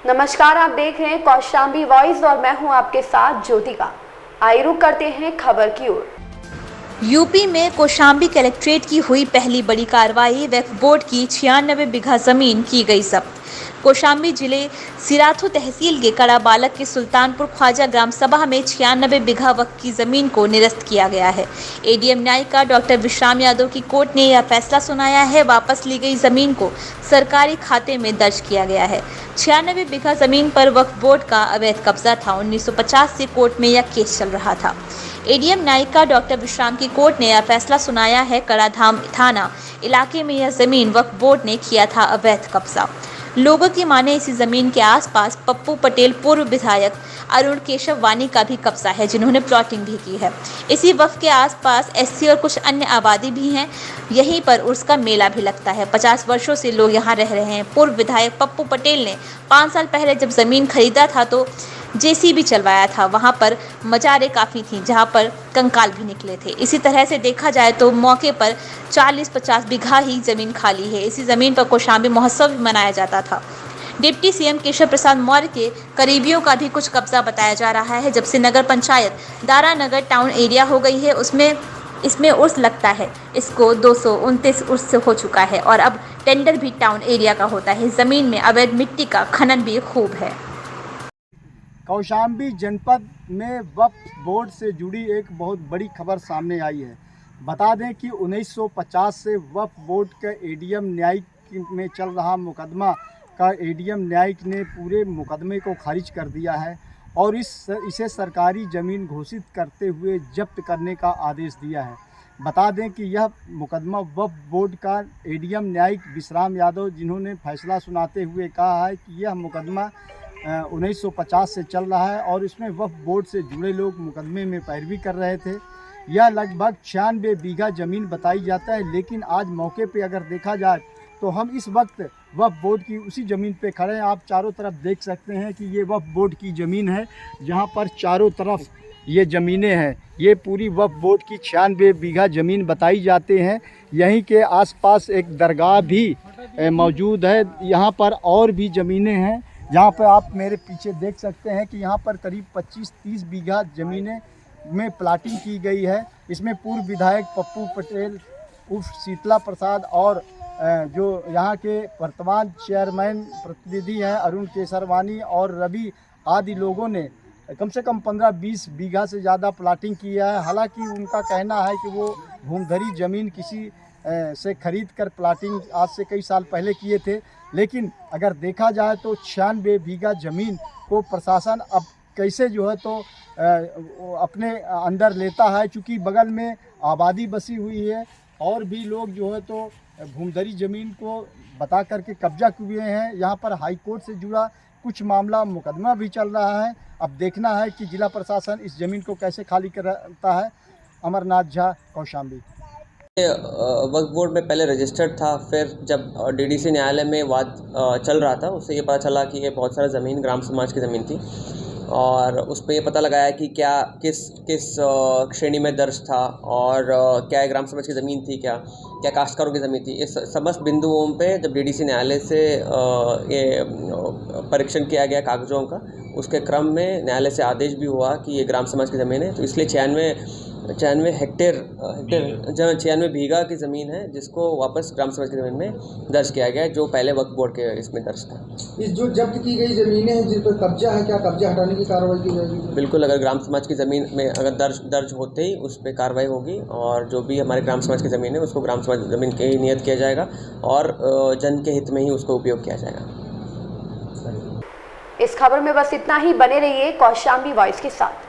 नमस्कार, आप देख रहे हैं कौशाम्बी वॉइस और मैं हूं आपके साथ ज्योतिका। आइए रुक करते हैं खबर की ओर। यूपी में कौशाम्बी कलेक्ट्रेट की हुई पहली बड़ी कार्रवाई। वक्फ बोर्ड की 96 बीघा जमीन की गई जब्त। कौशाम्बी जिले सिराथू तहसील के कड़ाबालक के सुल्तानपुर ख्वाजा ग्राम सभा में 96 बीघा वक्फ की जमीन को निरस्त किया गया है। एडीएम न्यायिका डॉक्टर विश्राम यादव की कोर्ट ने यह फैसला सुनाया है। वापस ली गई जमीन को सरकारी खाते में दर्ज किया गया है। 96 बीघा जमीन पर वक्फ बोर्ड का अवैध कब्जा था। 1950 से कोर्ट में यह केस चल रहा था। एडीएम न्यायिका डॉक्टर विश्राम की कोर्ट ने यह फैसला सुनाया है। कड़ाधाम थाना इलाके में यह जमीन वक्फ बोर्ड ने किया था अवैध कब्जा। लोगों की माने इसी जमीन के आसपास पप्पू पटेल पूर्व विधायक अरुण केशव वानी का भी कब्जा है, जिन्होंने प्लॉटिंग भी की है। इसी वक्फ के आसपास एससी और कुछ अन्य आबादी भी हैं। यहीं पर उर्स का मेला भी लगता है। 50 वर्षों से लोग यहाँ रह रहे हैं। पूर्व विधायक पप्पू पटेल ने 5 साल पहले जब जमीन खरीदा था तो जेसीबी चलवाया था। वहां पर मजारें काफ़ी थीं, जहां पर कंकाल भी निकले थे। इसी तरह से देखा जाए तो मौके पर 40-50 बीघा ही ज़मीन खाली है। इसी ज़मीन पर कौशाम्बी महोत्सव भी मनाया जाता था। डिप्टी सीएम केशव प्रसाद मौर्य के करीबियों का भी कुछ कब्जा बताया जा रहा है। जब से नगर पंचायत दारानगर टाउन एरिया हो गई है, इसमें उर्स लगता है। इसको 229 उर्स हो चुका है और अब टेंडर भी टाउन एरिया का होता है। ज़मीन में अवैध मिट्टी का खनन भी खूब है। कौशाम्बी जनपद में वक्फ बोर्ड से जुड़ी एक बहुत बड़ी खबर सामने आई है। बता दें कि 1950 से वक्फ बोर्ड का एडीएम न्यायिक में चल रहा मुकदमा का एडीएम न्यायिक ने पूरे मुकदमे को खारिज कर दिया है और इसे सरकारी ज़मीन घोषित करते हुए जब्त करने का आदेश दिया है। बता दें कि यह मुकदमा वक्फ बोर्ड का एडीएम न्यायिक विश्राम यादव, जिन्होंने फैसला सुनाते हुए कहा है कि यह मुकदमा 1950 से चल रहा है और इसमें वक्फ बोर्ड से जुड़े लोग मुकदमे में पैरवी कर रहे थे। यह लगभग 96 बीघा ज़मीन बताई जाता है, लेकिन आज मौके पे अगर देखा जाए तो हम इस वक्त वक्फ बोर्ड की उसी ज़मीन पे खड़े हैं। आप चारों तरफ देख सकते हैं कि ये वक्फ बोर्ड की ज़मीन है, जहाँ पर चारों तरफ ये ज़मीनें हैं। ये पूरी वक्फ बोर्ड की 96 बीघा ज़मीन बताई जाते हैं। यहीं के आसपास एक दरगाह भी मौजूद है। यहाँ पर और भी ज़मीनें हैं, जहाँ पर आप मेरे पीछे देख सकते हैं कि यहाँ पर करीब 25-30 बीघा ज़मीनें में प्लाटिंग की गई है। इसमें पूर्व विधायक पप्पू पटेल उर्फ शीतला प्रसाद और जो यहाँ के वर्तमान चेयरमैन प्रतिनिधि हैं अरुण केशरवानी और रवि आदि लोगों ने कम से कम 15-20 बीघा से ज़्यादा प्लाटिंग किया है। हालांकि उनका कहना है कि वो भूमधरी ज़मीन किसी से खरीद कर प्लाटिंग आज से कई साल पहले किए थे, लेकिन अगर देखा जाए तो 96 बीघा ज़मीन को प्रशासन अब कैसे जो है तो अपने अंदर लेता है, क्योंकि बगल में आबादी बसी हुई है और भी लोग जो है तो भूमधरी ज़मीन को बता करके कब्जा किए हैं। यहाँ पर हाई कोर्ट से जुड़ा कुछ मामला मुकदमा भी चल रहा है। अब देखना है कि जिला प्रशासन इस ज़मीन को कैसे खाली करता है। अमरनाथ झा, कौशाम्बी। वक्फ बोर्ड में पहले रजिस्टर्ड था, फिर जब डीडीसी न्यायालय में वाद चल रहा था, उससे ये पता चला कि ये बहुत सारा ज़मीन ग्राम समाज की ज़मीन थी और उस पर ये पता लगाया कि क्या किस श्रेणी में दर्ज था और क्या ग्राम समाज की ज़मीन थी, क्या काश्तकारों की ज़मीन थी। इस समस्त बिंदुओं पे जब डीडीसी न्यायालय से ये परीक्षण किया गया कागज़ों का, उसके क्रम में न्यायालय से आदेश भी हुआ कि ये ग्राम समाज की ज़मीन है। तो इसलिए 96 बीघा की ज़मीन है, जिसको वापस ग्राम समाज की ज़मीन में दर्ज किया गया है, जो पहले वक्फ बोर्ड के इसमें दर्ज था। इस जो जब्त की गई ज़मीनें हैं जिन पर कब्जा है, क्या कब्जा हटाने की कार्रवाई की जाएगी? बिल्कुल, अगर ग्राम समाज की ज़मीन में अगर दर्ज होते ही उस पर कार्रवाई होगी और जो भी हमारे ग्राम समाज की ज़मीन है उसको ग्राम समाज ज़मीन के ही नियत किया जाएगा और जन के हित में ही उसको उपयोग किया जाएगा। इस खबर में बस इतना ही। बने रहिए कौशाम्बी वॉइस के साथ।